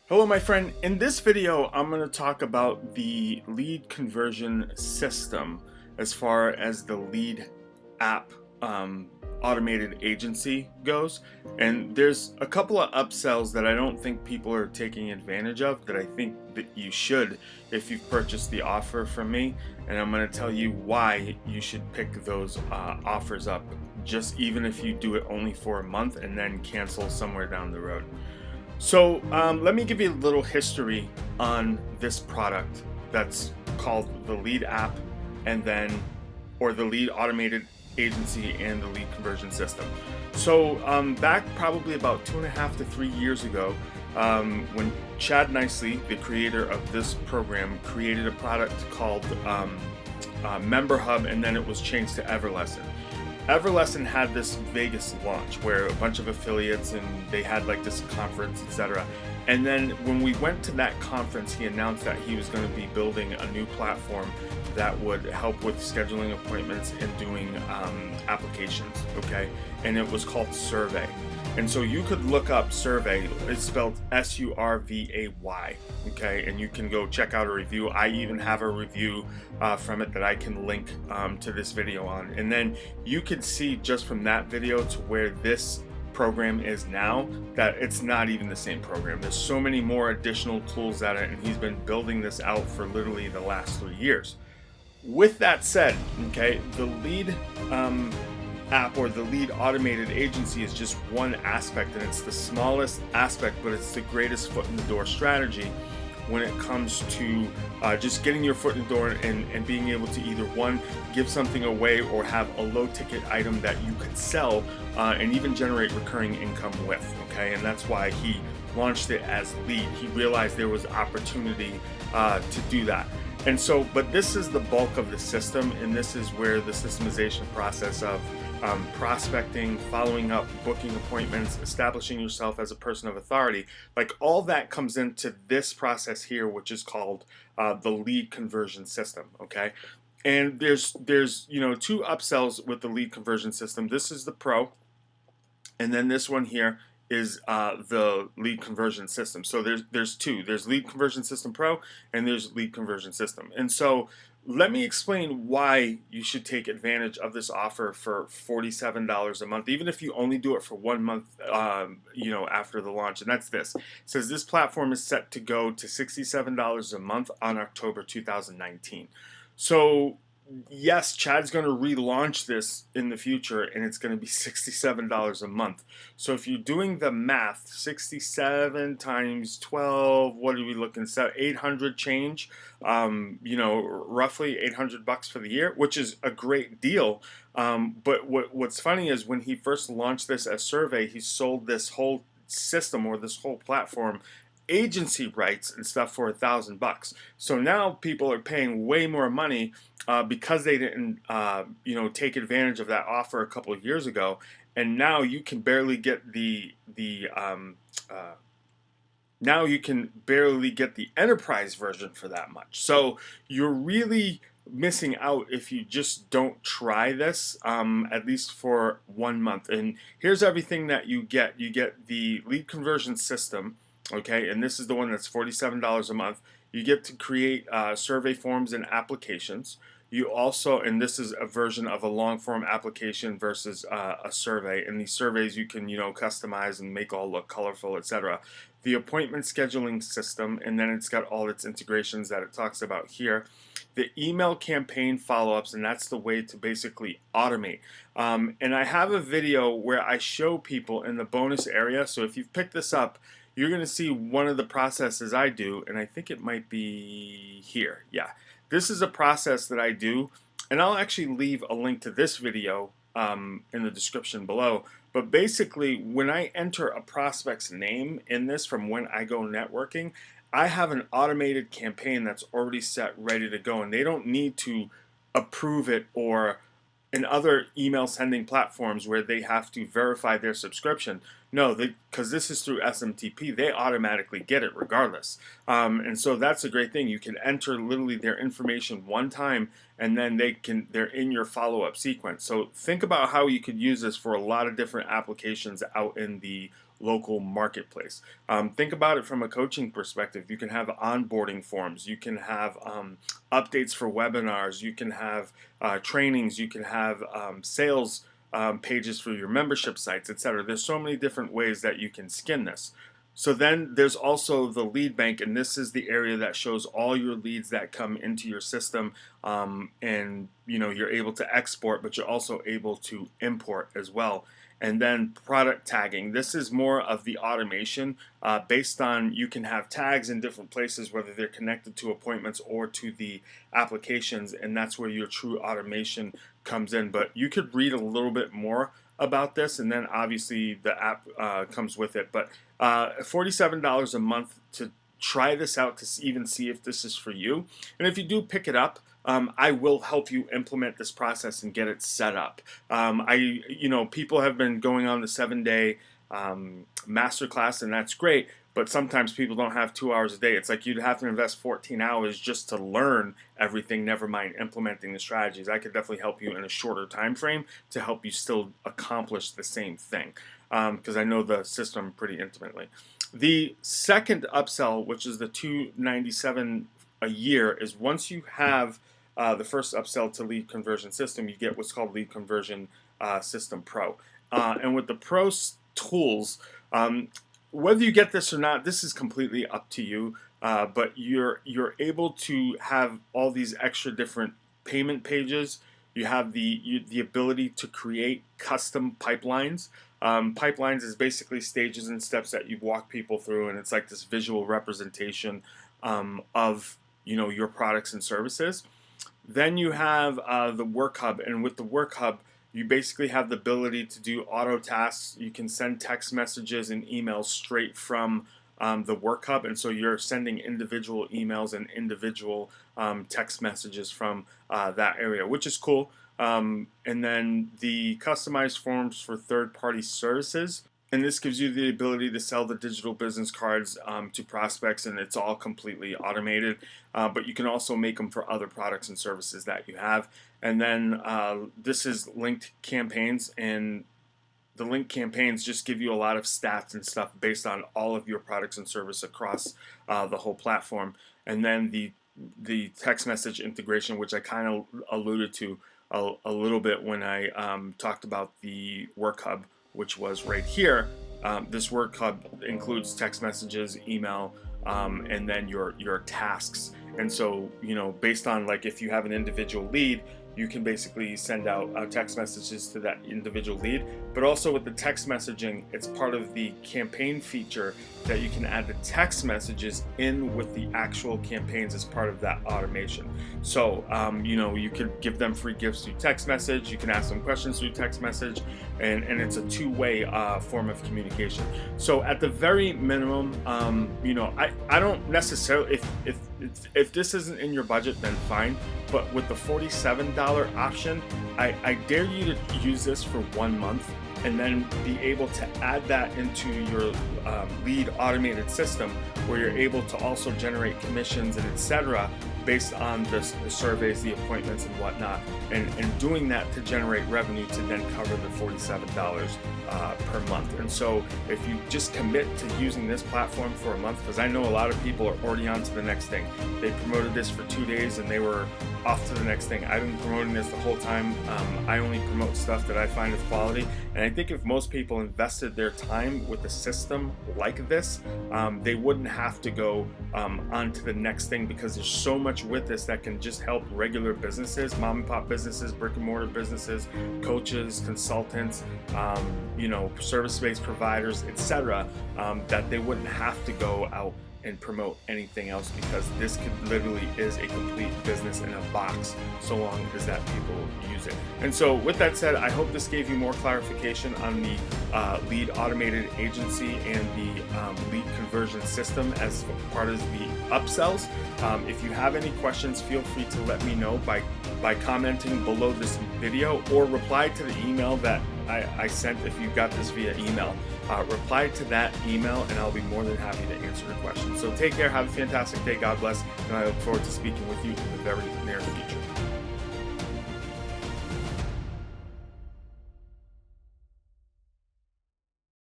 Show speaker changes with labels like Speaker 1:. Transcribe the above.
Speaker 1: Hello, my friend. In this video, I'm going to talk about the lead conversion system as far as the lead app um, automated agency goes. And there's a couple of upsells that I don't think people are taking advantage of that I think that you should if you've purchased the offer from me. And I'm going to tell you why you should pick those offers up, just even if you do it only for a month and then cancel somewhere down the road. So let me give you a little history on this product that's called the Lead app, and then, or the Lead automated agency and the lead conversion system. So back probably about 2.5 to 3 years ago, when Chad Nicely, the creator of this program, created a product called Member Hub, and then it was changed to Everlesson. Everlesson had this Vegas launch where a bunch of affiliates and they had like this conference, etc. And then when we went to that conference, he announced that he was going to be building a new platform that would help with scheduling appointments and doing applications. Okay, and it was called Survey. And so you could look up Survey. It's spelled Survay. Okay, and you can go check out a review. I even have a review from it that I can link to this video on. And then you could see just from that video to where this program is now that it's not even the same program. There's so many more additional tools at it, and he's been building this out for literally the last 3 years. With that said, okay, the lead app or the lead automated agency is just one aspect, and it's the smallest aspect, but it's the greatest foot in the door strategy when it comes to just getting your foot in the door and being able to either one, give something away or have a low ticket item that you could sell and even generate recurring income with. Okay, and that's why he launched it as lead. He realized there was opportunity to do that. And so, but this is the bulk of the system, and this is where the systemization process of prospecting, following up, booking appointments, establishing yourself as a person of authority, like all that comes into this process here, which is called the lead conversion system. Okay, and there's two upsells with the lead conversion system. This is the Pro, and then this one here is the lead conversion system. So there's two. There's lead conversion system Pro, and there's lead conversion system. And so let me explain why you should take advantage of this offer for $47 a month, even if you only do it for 1 month, after the launch. And that's this. It says this platform is set to go to $67 a month on October 2019. So yes, Chad's going to relaunch this in the future, and it's going to be $67 a month. So if you're doing the math, 67 times 12, what are we looking at? 800 change, roughly $800 for the year, which is a great deal. But what's funny is when he first launched this as Survey, he sold this whole system or this whole platform agency rights and stuff for $1,000. So now people are paying way more money because they didn't, take advantage of that offer a couple of years ago, and now you can barely get the enterprise version for that much. So you're really missing out if you just don't try this, at least for 1 month. And here's everything that you get. You get the lead conversion system, okay, and this is the one that's $47 a month. You get to create survey forms and applications. You also, and this is a version of a long form application versus a survey. And these surveys you can, customize and make all look colorful, etc. The appointment scheduling system, and then it's got all its integrations that it talks about here. The email campaign follow-ups, and that's the way to basically automate. And I have a video where I show people in the bonus area. So if you've picked this up, you're going to see one of the processes I do, and I think it might be here. Yeah. This is a process that I do, and I'll actually leave a link to this video in the description below. But basically, when I enter a prospect's name in this from when I go networking, I have an automated campaign that's already set, ready to go, and they don't need to approve it, or in other email sending platforms where they have to verify their subscription. No, because this is through SMTP, they automatically get it regardless. And so that's a great thing. You can enter literally their information one time, and then they're in your follow-up sequence. So think about how you could use this for a lot of different applications out in the local marketplace. Think about it from a coaching perspective. You can have onboarding forms, you can have updates for webinars, you can have trainings, you can have sales pages for your membership sites, etc. There's so many different ways that you can skin this. So then there's also the lead bank, and this is the area that shows all your leads that come into your system, and you're able to export, but you're also able to import as well. And then product tagging. This is more of the automation based on, you can have tags in different places, whether they're connected to appointments or to the applications, and that's where your true automation comes in. But you could read a little bit more about this, and then obviously the app comes with it. But $47 a month to try this out, to even see if this is for you. And if you do pick it up, I will help you implement this process and get it set up. People have been going on the 7-day masterclass, and that's great. But sometimes people don't have 2 hours a day. It's like you'd have to invest 14 hours just to learn everything, never mind implementing the strategies. I could definitely help you in a shorter time frame to help you still accomplish the same thing, because I know the system pretty intimately. The second upsell, which is the $297 a year, is once you have the first upsell to Lead Conversion System, you get what's called Lead Conversion System Pro. And with the Pro tools, whether you get this or not, this is completely up to you. But you're able to have all these extra different payment pages. You have the ability to create custom pipelines. Pipelines is basically stages and steps that you walk people through, and it's like this visual representation of your products and services. Then you have the Work Hub, and with the Work Hub, you basically have the ability to do auto tasks. You can send text messages and emails straight from the Work Hub, and so you're sending individual emails and individual text messages from that area, which is cool. And then the customized forms for third-party services. And this gives you the ability to sell the digital business cards to prospects, and it's all completely automated. But you can also make them for other products and services that you have. And then this is linked campaigns, and the linked campaigns just give you a lot of stats and stuff based on all of your products and service across the whole platform. And then the text message integration, which I kind of alluded to a little bit when I talked about the Work Hub, which was right here. This Work Hub includes text messages, email, and then your tasks. And so, based on, like, if you have an individual lead, you can basically send out text messages to that individual lead. But also with the text messaging, it's part of the campaign feature that you can add the text messages in with the actual campaigns as part of that automation. So, you could give them free gifts through text message. You can ask them questions through text message, and it's a two-way form of communication. So at the very minimum, I don't necessarily, if this isn't in your budget, then fine. But with the $47 option, I dare you to use this for 1 month, and then be able to add that into your lead automated system, where you're able to also generate commissions and etc. based on the surveys, the appointments, and whatnot, and doing that to generate revenue to then cover the $47 per month. And so if you just commit to using this platform for a month, because I know a lot of people are already on to the next thing. They promoted this for 2 days and they were off to the next thing. I've been promoting this the whole time. I only promote stuff that I find of quality, and I think if most people invested their time with a system like this, they wouldn't have to go on to the next thing, because there's so much with this that can just help regular businesses, mom and pop businesses, brick and mortar businesses, coaches, consultants, service-based providers, etc., that they wouldn't have to go out and promote anything else, because this literally is a complete business in a box, so long as that people use it. And so with that said, I hope this gave you more clarification on the lead automated agency and the lead conversion system as part of the upsells. If you have any questions, feel free to let me know by commenting below this video, or reply to the email that I sent if you got this via email. Reply to that email, and I'll be more than happy to answer your questions. So take care, have a fantastic day, God bless, and I look forward to speaking with you in the very near future.